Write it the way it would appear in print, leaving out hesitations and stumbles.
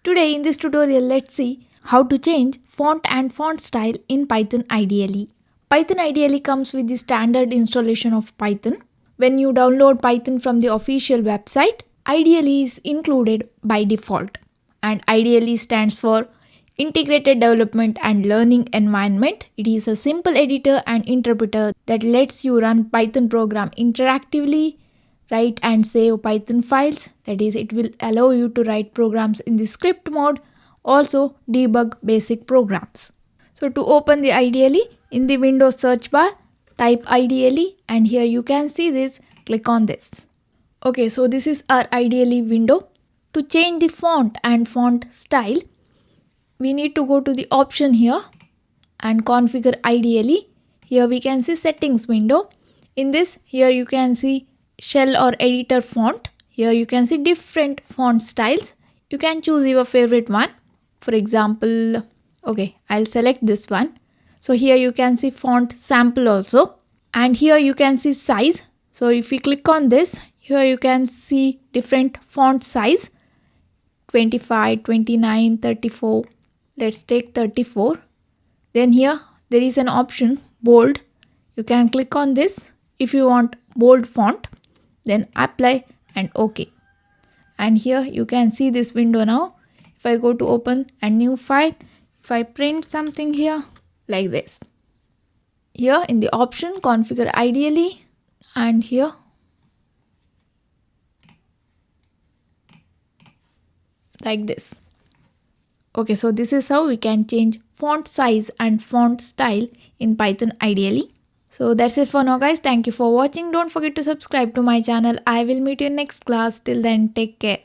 Today in this tutorial, let's see how to change font and font style in Python IDLE. Python IDLE comes with the standard installation of Python. When you download Python from the official website, IDLE is included by default. And IDLE stands for Integrated Development and Learning Environment. It is a simple editor and interpreter that lets you run Python program interactively, write and save Python files. That is, it will allow you to write programs in the script mode, also debug basic programs. So to open the IDLE, in the Windows search bar, type IDLE and here you can see this, click on this. Okay, so this is our IDLE window. To change the font and font style, we need to go to the option here and configure IDLE. Here we can see settings window. In this, here you can see shell or editor font. Here you can see different font styles. You can choose your favorite one. For example, okay, I'll select this one. So here you can see font sample also. And here you can see size. So if we click on this, here you can see different font size. 25, 29, 34. Let's take 34. Then here there is an option bold. You can click on this if you want bold font. Then apply and OK. And here you can see this window now. If I go to open a new file, if I print something here like this. Here in the option configure IDLE and here like this. Okay, so this is how we can change font size and font style in Python IDLE. So that's it for now guys. Thank you for watching. Don't forget to subscribe to my channel. I will meet you in next class. Till then, take care.